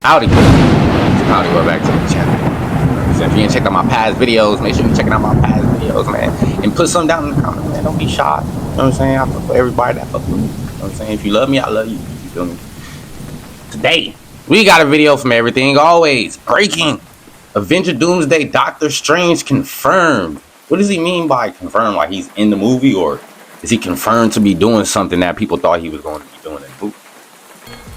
Howdy, welcome back to the channel. So if you ain't checked out my past videos, make sure you check out my past videos, man. And put something down in the comments, man. Don't be shy. You know what I'm saying? I fuck with everybody that fuck with me. You know what I'm saying? If you love me, I love you. You feel me? Today, we got a video from Everything Always. Breaking. Avengers Doomsday, Doctor Strange confirmed. What does he mean by confirmed? Like he's in the movie, or is he confirmed to be doing something that people thought he was going to be doing in the movie?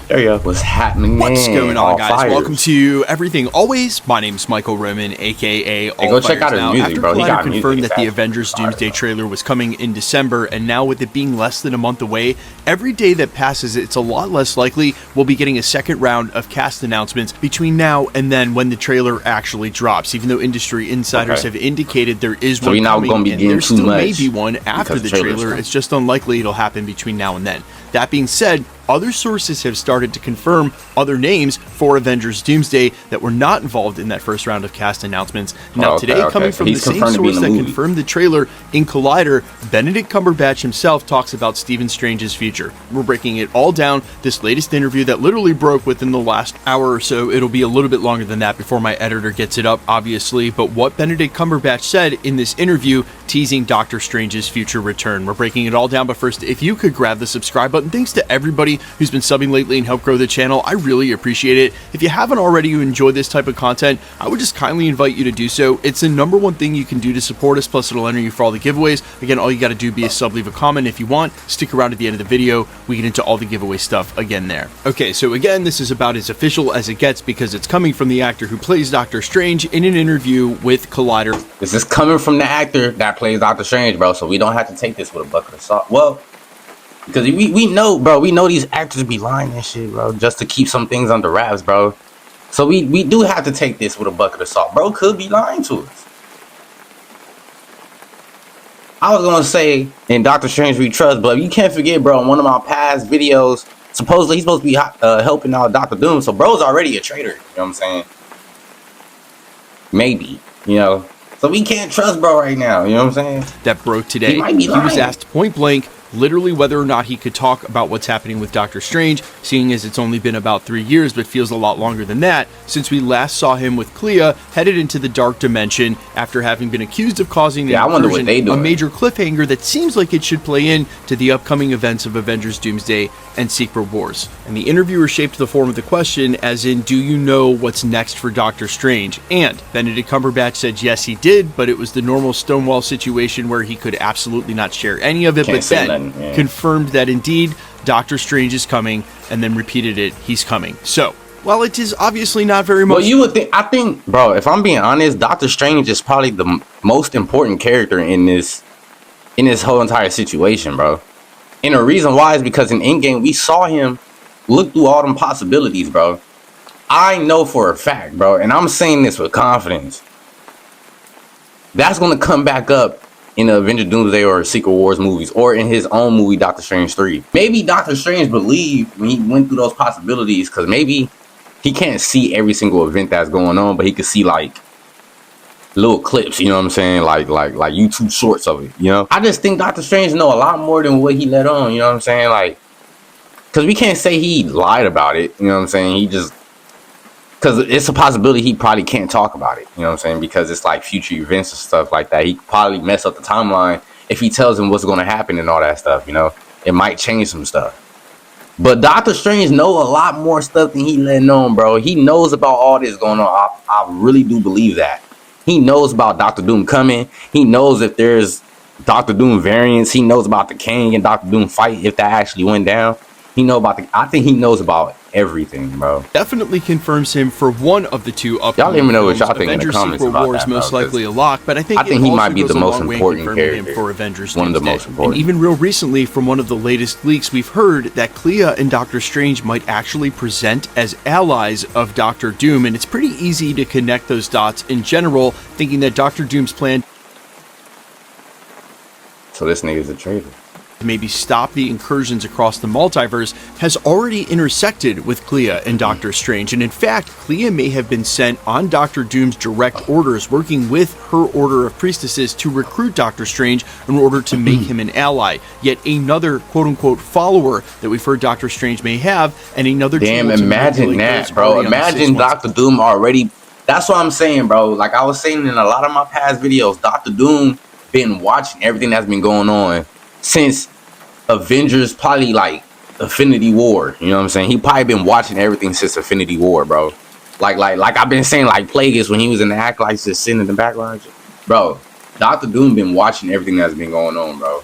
There you go. What's happening? What's going on, guys? Fires. Welcome to Everything Always. My name's Michael Roman, aka All go check out his music, bro. He got confirmed that the Avengers Doomsday trailer was coming in December, and now with it being less than a month away, every day that passes, it's a lot less likely we'll be getting a second round of cast announcements between now and then when the trailer actually drops. Even though industry insiders have indicated there is one coming, and there still may be one after the trailer. It's just unlikely it'll happen between now and then. That being said, other sources have started to confirm other names for Avengers Doomsday that were not involved in that first round of cast announcements. Now, today, coming from the same source that confirmed the trailer in Collider, Benedict Cumberbatch himself talks about Stephen Strange's future. We're breaking it all down, this latest interview that literally broke within the last hour or so. It'll be a little bit longer than that before my editor gets it up, obviously, but what Benedict Cumberbatch said in this interview, teasing Doctor Strange's future return. We're breaking it all down, but first, if you could grab the subscribe button. Thanks to everybody who's been subbing lately and helped grow the channel. I really appreciate it. If you haven't already, you enjoy this type of content, I would just kindly invite you to do so. It's the #1 thing you can do to support us, plus it'll enter you for all the giveaways. Again, all you got to do be a sub, leave a comment if you want. Stick around at the end of the video. We get into all the giveaway stuff again there. Okay, so again, this is about as official as it gets because it's coming from the actor who plays Doctor Strange in an interview with Collider. This is coming from the actor that plays Doctor Strange, bro, so we don't have to take this with a bucket of salt. Well, because we know, bro, we know these actors be lying and shit, bro, just to keep some things under wraps, bro. So we do have to take this with a bucket of salt. Bro could be lying to us. I was going to say in Doctor Strange We Trust, but you can't forget, bro, in one of my past videos, supposedly he's supposed to be helping out Doctor Doom, so bro's already a traitor, you know what I'm saying? Maybe, you know. So we can't trust bro right now, you know what I'm saying? That broke today. He was asked point blank, literally whether or not he could talk about what's happening with Doctor Strange, seeing as it's only been about 3 years, but feels a lot longer than that, since we last saw him with Clea headed into the Dark Dimension after having been accused of causing an incursion, a major cliffhanger that seems like it should play in to the upcoming events of Avengers Doomsday and Secret Wars. And the interviewer shaped the form of the question as in, do you know what's next for Doctor Strange? And Benedict Cumberbatch said yes he did, but it was the normal Stonewall situation where he could absolutely not share any of it, but then confirmed that indeed Doctor Strange is coming, and then repeated it, he's coming. So, while it is obviously not very much... Well, you would think, I think, bro, if I'm being honest, Doctor Strange is probably the most important character in this whole entire situation, bro. And the reason why is because in Endgame, we saw him look through all them possibilities, bro. I know for a fact, bro, and I'm saying this with confidence, that's going to come back up in the Avengers Doomsday or Secret Wars movies, or in his own movie, Doctor Strange 3. Maybe Doctor Strange believed when he went through those possibilities, because maybe he can't see every single event that's going on, but he could see, like, little clips, you know what I'm saying? Like YouTube shorts of it, you know? I just think Doctor Strange know a lot more than what he let on, you know what I'm saying? Like, because we can't say he lied about it, you know what I'm saying? He just... Because it's a possibility he probably can't talk about it, you know what I'm saying? Because it's like future events and stuff like that. He could probably mess up the timeline if he tells him what's going to happen and all that stuff, you know? It might change some stuff. But Doctor Strange know a lot more stuff than he letting on, bro. He knows about all this going on. I really do believe that. He knows about Doctor Doom coming. He knows if there's Doctor Doom variants. He knows about the Kang and Doctor Doom fight if that actually went down. He know about I think he knows about everything, bro. Definitely confirms him for one of the two upcoming films. Y'all let me know what y'all think Avengers in the comments Secret about Wars that, most bro, likely a lock, but I think he might be the most important character for Avengers one Doomsday. of the most important. And even real recently, from one of the latest leaks, we've heard that Clea and Doctor Strange might actually present as allies of Doctor Doom, and it's pretty easy to connect those dots in general, thinking that Doctor Doom's plan... So this nigga's a traitor. to maybe stop the incursions across the multiverse has already intersected with Clea and Doctor Strange. And in fact, Clea may have been sent on Doctor Doom's direct orders, working with her order of priestesses to recruit Doctor Strange in order to make him an ally. Yet another quote-unquote follower that we've heard Doctor Strange may have, and another damn, imagine that, bro. Imagine Doctor Doom already. That's what I'm saying, bro. Like I was saying in a lot of my past videos, Doctor Doom been watching everything that's been going on since Avengers, probably like Infinity War. You know what I'm saying? He probably been watching everything since Infinity War, bro. Like I've been saying, like Plagueis when he was in the act, like just sitting in the background, bro. Doctor Doom been watching everything that's been going on, bro.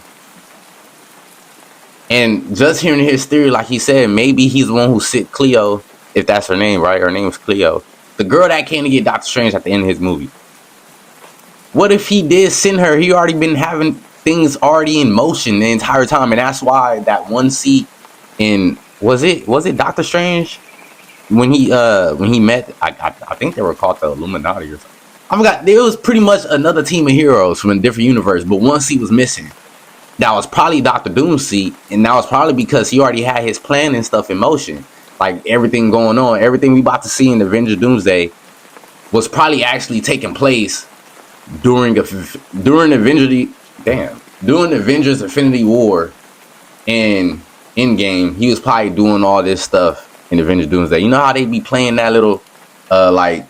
And just hearing his theory, like he said, maybe he's the one who sent Cleo, if that's her name, right? Her name was Cleo, the girl that came to get Doctor Strange at the end of his movie. What if he did send her? He already been having things already in motion the entire time, and that's why that one seat in was it Doctor Strange when he met I think they were called the Illuminati or something. I forgot. There was pretty much another team of heroes from a different universe, but one seat was missing. That was probably Doctor Doom's seat, and that was probably because he already had his plan and stuff in motion. Like everything going on, everything we about to see in Avengers Doomsday was probably actually taking place during Avengers Infinity War and Endgame. He was probably doing all this stuff in Avengers Doomsday. You know how they be playing that little like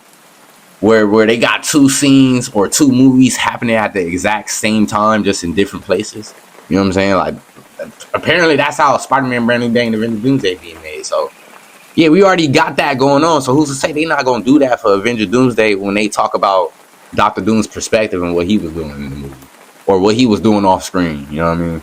where they got two scenes or two movies happening at the exact same time, just in different places. You know what I'm saying? Like apparently that's how Spider-Man Brand New Day and Avengers Doomsday being made. So yeah, we already got that going on. So who's to say they're not gonna do that for Avengers Doomsday when they talk about Doctor Doom's perspective and what he was doing in the movie, or what he was doing off screen? You know what I mean?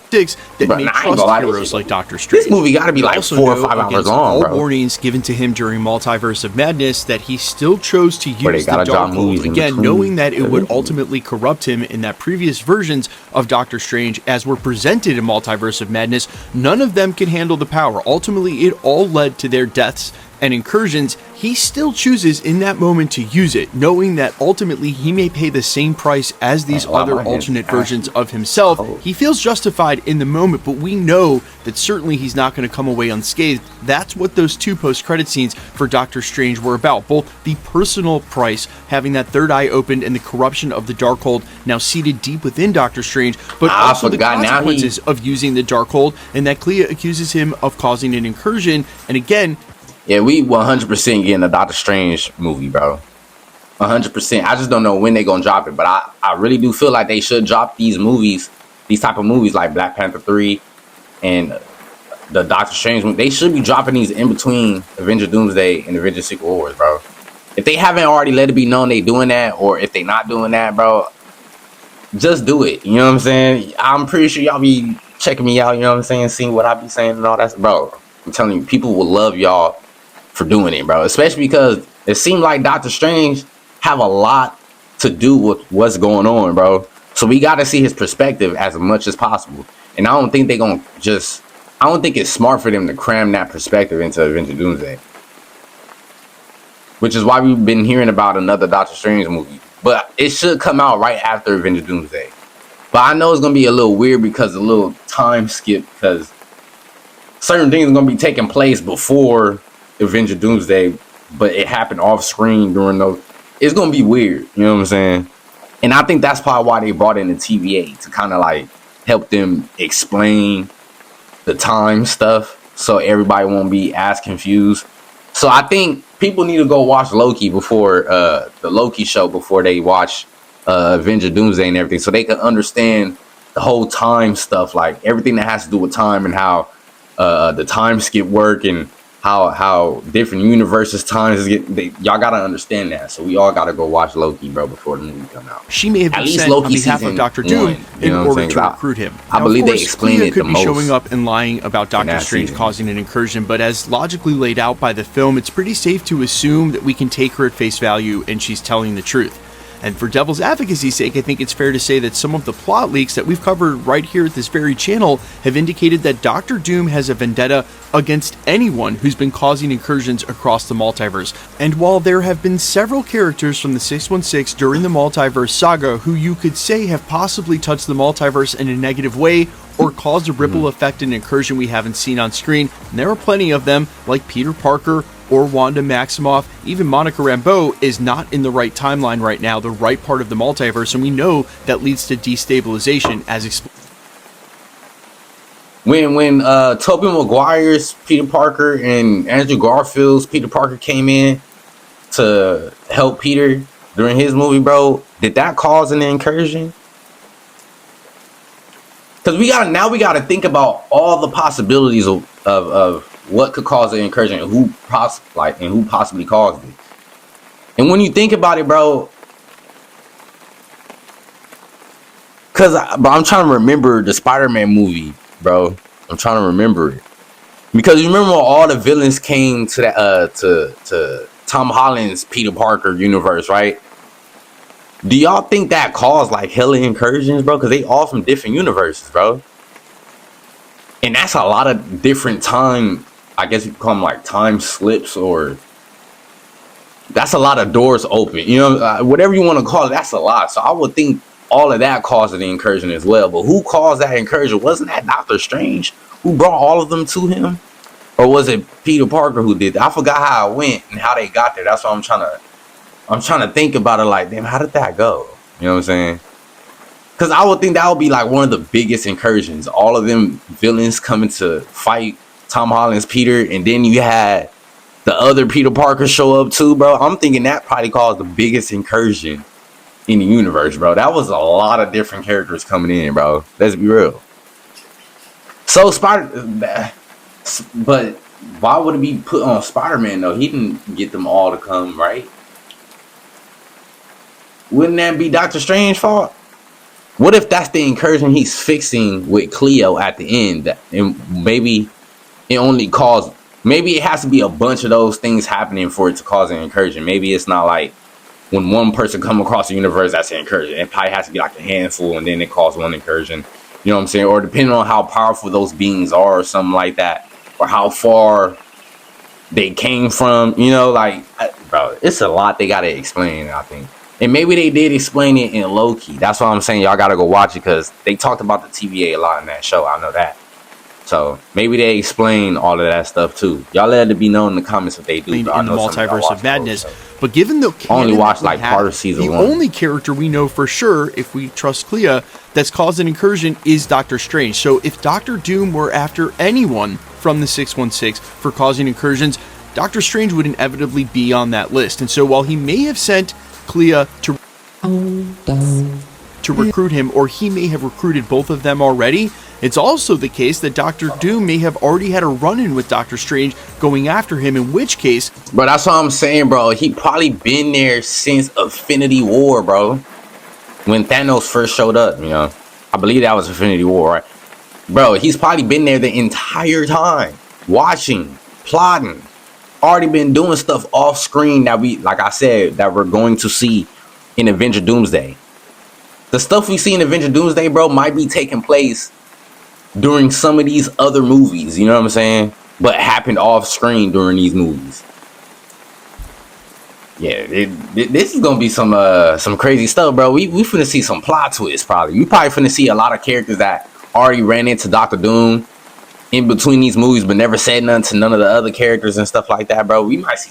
That may trust heroes like Doctor Strange. This movie got to be like 4 or 5 hours long, bro. All warnings given to him during Multiverse of Madness that he still chose to use the Darkhold, again, knowing that it would ultimately corrupt him in that previous versions of Doctor Strange as were presented in Multiverse of Madness. None of them can handle the power. Ultimately, it all led to their deaths and incursions. He still chooses in that moment to use it, knowing that ultimately he may pay the same price as these other alternate versions of himself. He feels justified in the moment, but we know that certainly he's not going to come away unscathed. That's what those 2 post-credit scenes for Doctor Strange were about. Both the personal price, having that third eye opened, and the corruption of the Darkhold now seated deep within Doctor Strange, but also the consequences of using the Darkhold, and that Clea accuses him of causing an incursion. And again, yeah, we 100% getting a Doctor Strange movie, bro. 100%. I just don't know when they're going to drop it. But I really do feel like they should drop these movies, these type of movies like Black Panther 3 and the Doctor Strange movie. They should be dropping these in between Avengers Doomsday and Avengers Secret Wars, bro. If they haven't already let it be known they doing that, or if they not doing that, bro, just do it. You know what I'm saying? I'm pretty sure y'all be checking me out, you know what I'm saying? Seeing what I be saying and all that. Bro, I'm telling you, people will love y'all for doing it, bro, especially because it seemed like Doctor Strange have a lot to do with what's going on, bro. So we got to see his perspective as much as possible. And I don't think they're gonna I don't think it's smart for them to cram that perspective into Avengers Doomsday, which is why we've been hearing about another Doctor Strange movie. But it should come out right after Avengers Doomsday. But I know it's gonna be a little weird because a little time skip, because certain things are gonna be taking place before Avengers Doomsday, but it happened off screen during those. It's gonna be weird, you know what I'm saying? And I think that's probably why they brought in the TVA, to kind of like help them explain the time stuff, so everybody won't be as confused. So I think people need to go watch Loki before the Loki show, before they watch Avengers Doomsday and everything, so they can understand the whole time stuff, like everything that has to do with time and how the time skip work, and how different universes times y'all gotta understand that. So we all gotta go watch Loki, bro, before the movie come out. She may have been sent on behalf of Dr. Doom in order to recruit him. I believe they explained it the most. Clea could be showing up and lying about Doctor Strange causing an incursion, but as logically laid out by the film, it's pretty safe to assume that we can take her at face value and she's telling the truth. And for devil's advocacy's sake, I think it's fair to say that some of the plot leaks that we've covered right here at this very channel have indicated that Doctor Doom has a vendetta against anyone who's been causing incursions across the multiverse. And while there have been several characters from the 616 during the multiverse saga who you could say have possibly touched the multiverse in a negative way or caused a ripple effect and incursion we haven't seen on screen, and there are plenty of them, like Peter Parker or Wanda Maximoff. Even Monica Rambeau is not in the right timeline right now, the right part of the multiverse, and we know that leads to destabilization as explained. When Tobey Maguire's Peter Parker and Andrew Garfield's Peter Parker came in to help Peter during his movie, bro, did that cause an incursion? Because we gotta think about all the possibilities of what could cause an incursion and who possibly caused it. And when you think about it, bro, I'm trying to remember the Spider-Man movie, bro. I'm trying to remember it because you remember when all the villains came to that to Tom Holland's Peter Parker universe, right? Do y'all think that caused like hella incursions, bro? Because they all from different universes, bro. And that's a lot of different time. I guess you call them like time slips, or that's a lot of doors open. You know, whatever you want to call it, that's a lot. So I would think all of that caused an incursion as well. But who caused that incursion? Wasn't that Doctor Strange who brought all of them to him? Or was it Peter Parker who did that? I forgot how it went and how they got there. That's why I'm trying to think about it like, damn, how did that go? You know what I'm saying? Because I would think that would be like one of the biggest incursions. All of them villains coming to fight Tom Holland's Peter, and then you had the other Peter Parker show up too, bro. I'm thinking that probably caused the biggest incursion in the universe, bro. That was a lot of different characters coming in, bro. Let's be real. So but why would it be put on Spider-Man though? He didn't get them all to come, right? Wouldn't that be Doctor Strange's fault? What if that's the incursion he's fixing with Cleo at the end? And maybe it only caused, maybe it has to be a bunch of those things happening for it to cause an incursion. Maybe it's not like when one person come across the universe, that's an incursion. It probably has to be like a handful and then it caused one incursion. You know what I'm saying? Or depending on how powerful those beings are or something like that. Or how far they came from. You know, like, bro, it's a lot they got to explain, I think. And maybe they did explain it in low-key. That's why I'm saying y'all got to go watch it, because they talked about the TVA a lot in that show. I know that. So maybe they explain all of that stuff too. Y'all let it be known in the comments if they do. In the multiverse of madness. Those, so. But given the only watched like part of season 1. The only character we know for sure, if we trust Clea, that's caused an incursion is Doctor Strange. So if Doctor Doom were after anyone from the 616 for causing incursions, Doctor Strange would inevitably be on that list. And so while he may have sent Clea to recruit him, or he may have recruited both of them already, it's also the case that Doctor Doom may have already had a run-in with Doctor Strange going after him, in which case... Bro, that's what I'm saying, bro. He probably been there since Infinity War, bro. When Thanos first showed up, you know. I believe that was Infinity War, right? Bro, he's probably been there the entire time. Watching, plotting. Already been doing stuff off screen that we, like I said, that we're going to see in Avengers Doomsday. The stuff we see in Avengers Doomsday, bro, might be taking place during some of these other movies, you know what I'm saying? But happened off screen during these movies. Yeah, this is gonna be some crazy stuff, bro. We finna see some plot twists, probably. We probably finna see a lot of characters that already ran into Doctor Doom in between these movies, but never said nothing to none of the other characters and stuff like that, bro. We might see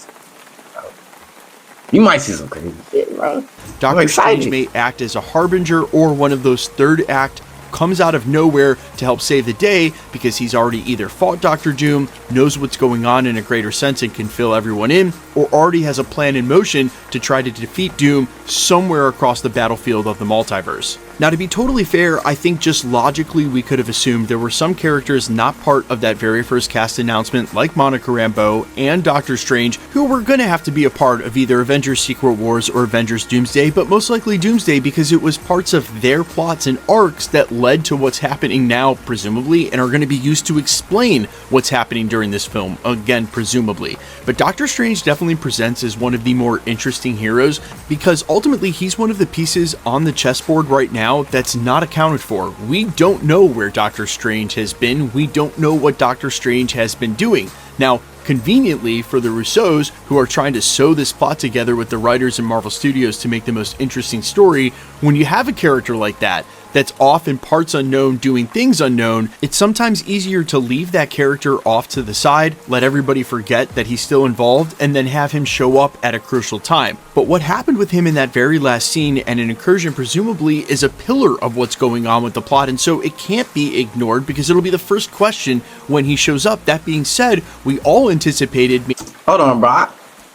some crazy shit, bro. Doctor Strange may act as a harbinger or one of those third act comes out of nowhere to help save the day, because he's already either fought Doctor Doom, knows what's going on in a greater sense and can fill everyone in, or already has a plan in motion to try to defeat Doom somewhere across the battlefield of the multiverse. Now, to be totally fair, I think just logically we could have assumed there were some characters not part of that very first cast announcement, like Monica Rambeau and Doctor Strange, who were going to have to be a part of either Avengers Secret Wars or Avengers Doomsday, but most likely Doomsday because it was parts of their plots and arcs that led to what's happening now, presumably, and are going to be used to explain what's happening during this film, again, presumably. But Doctor Strange definitely presents as one of the more interesting heroes because ultimately he's one of the pieces on the chessboard right now that's not accounted for. We don't know where Doctor Strange has been. We don't know what Doctor Strange has been doing. Now, conveniently for the Russos, who are trying to sew this plot together with the writers in Marvel Studios to make the most interesting story, when you have a character like that, that's off in parts unknown doing things unknown, it's sometimes easier to leave that character off to the side, let everybody forget that he's still involved, and then have him show up at a crucial time. But what happened with him in that very last scene and an incursion presumably is a pillar of what's going on with the plot, and so it can't be ignored because it'll be the first question when he shows up. That being said, we all anticipated... Hold on, bro.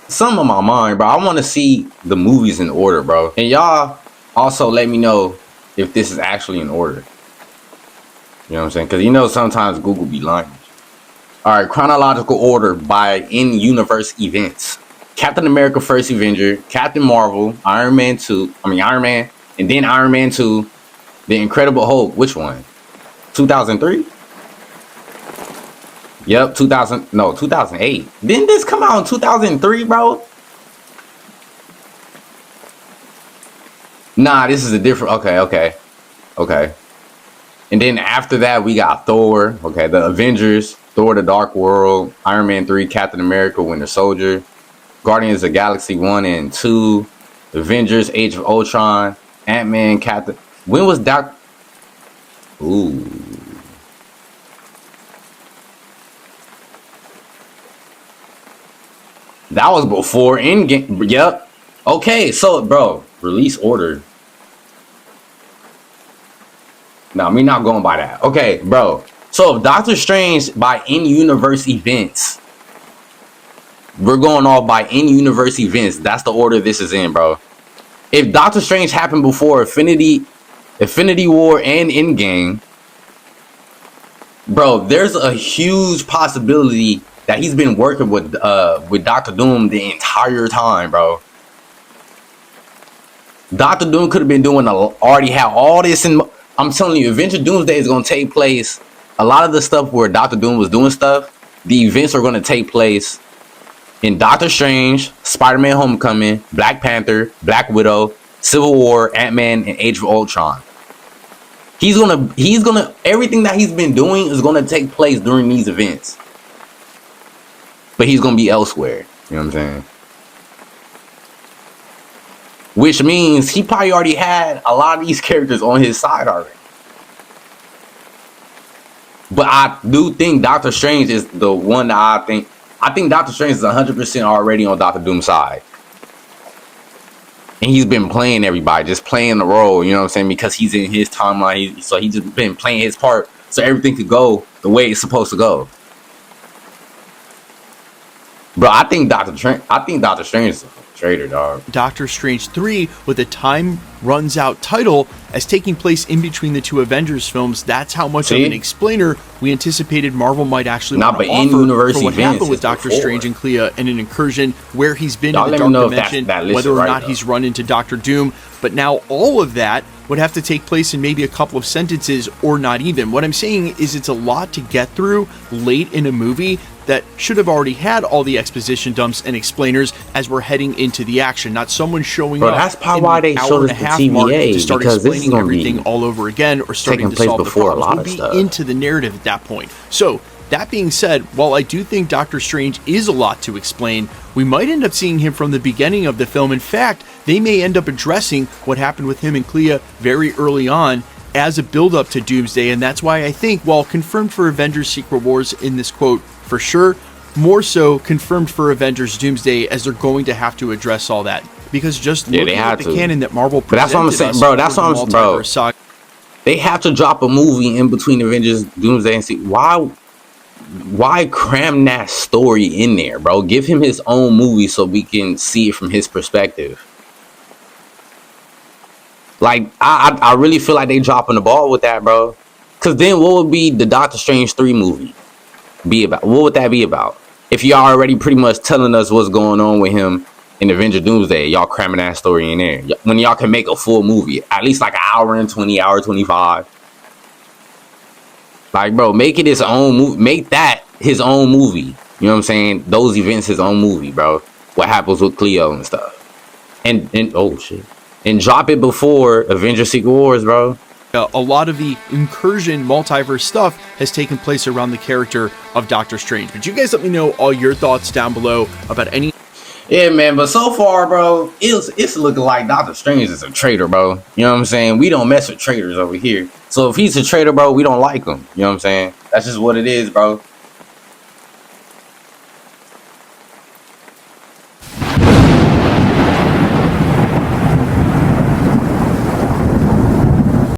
Something on my mind, bro. I want to see the movies in order, bro. And y'all also let me know if this is actually in order. You know what I'm saying? Because you know sometimes Google be lying. Alright, chronological order by in-universe events. Captain America First Avenger, Captain Marvel, Iron Man, and then Iron Man 2, The Incredible Hulk. Which one? 2003? Yep, 2008. Didn't this come out in 2003, bro? Nah, this is a different... Okay. And then after that, we got Thor. Okay, the Avengers, Thor: The Dark World, Iron Man 3, Captain America, Winter Soldier, Guardians of the Galaxy 1 and 2, Avengers, Age of Ultron, Ant-Man, Captain... When was Doc... Ooh. That was before Endgame. Yep. Okay, so, bro, release order. No, me not going by that. Okay, bro. So if Doctor Strange by in-universe events, we're going off by in-universe events. That's the order this is in, bro. If Doctor Strange happened before Infinity War and Endgame, bro, there's a huge possibility that he's been working with Doctor Doom the entire time, bro. Doctor Doom could have been doing already have all this in. I'm telling you, Avengers Doomsday is going to take place. A lot of the stuff where Doctor Doom was doing stuff, the events are going to take place in Doctor Strange, Spider-Man Homecoming, Black Panther, Black Widow, Civil War, Ant-Man, and Age of Ultron. He's gonna everything that he's been doing is gonna take place during these events. But he's gonna be elsewhere. You know what I'm saying? Which means he probably already had a lot of these characters on his side already. But I do think Doctor Strange is the one that I think Doctor Strange is 100% already on Doctor Doom's side. And he's been playing everybody, just playing the role, you know what I'm saying? Because he's in his timeline, so he's just been playing his part so everything could go the way it's supposed to go. Bro, I think Doctor Strange is a traitor, dog. Doctor Strange 3 with a Time Runs Out title as taking place in between the two Avengers films. That's how much of an explainer we anticipated Marvel might actually want to offer for what happened with Doctor Strange and Clea and an incursion where he's been in the Dark Dimension, whether or not he's run into Doctor Doom. But now all of that would have to take place in maybe a couple of sentences or not even. What I'm saying is it's a lot to get through late in a movie that should have already had all the exposition dumps and explainers as we're heading into the action, not someone showing up that's probably why they showed us the TVA, to start explaining everything all over again or starting to solve the problems. We'll be into the narrative at that point. So that being said, while I do think Doctor Strange is a lot to explain, we might end up seeing him from the beginning of the film. In fact, they may end up addressing what happened with him and Clea very early on as a build-up to Doomsday, and that's why I think, while confirmed for Avengers Secret Wars in this quote for sure, more so confirmed for Avengers Doomsday, as they're going to have to address all that. Because just looking at the canon that Marvel presented, that's what I'm saying, bro. That's what I'm saying, bro. They have to drop a movie in between Avengers Doomsday and see why cram that story in there, bro? Give him his own movie so we can see it from his perspective. Like, I really feel like they dropping the ball with that, bro. Cause then what would be the Doctor Strange 3 movie be about? What would that be about? If y'all already pretty much telling us what's going on with him in Avengers Doomsday, y'all cramming that story in there. When y'all can make a full movie, at least like an hour and 20, hour 25. Like, bro, make it his own movie. Make that his own movie. You know what I'm saying? Those events his own movie, bro. What happens with Cleo and stuff. And oh shit. And drop it before Avengers Secret Wars, bro. A lot of the incursion multiverse stuff has taken place around the character of Doctor Strange. But you guys let me know all your thoughts down below about any. Yeah, man, but so far, bro, it's looking like Doctor Strange is a traitor, bro. You know what I'm saying? We don't mess with traitors over here. So if he's a traitor, bro, we don't like him. You know what I'm saying? That's just what it is, bro.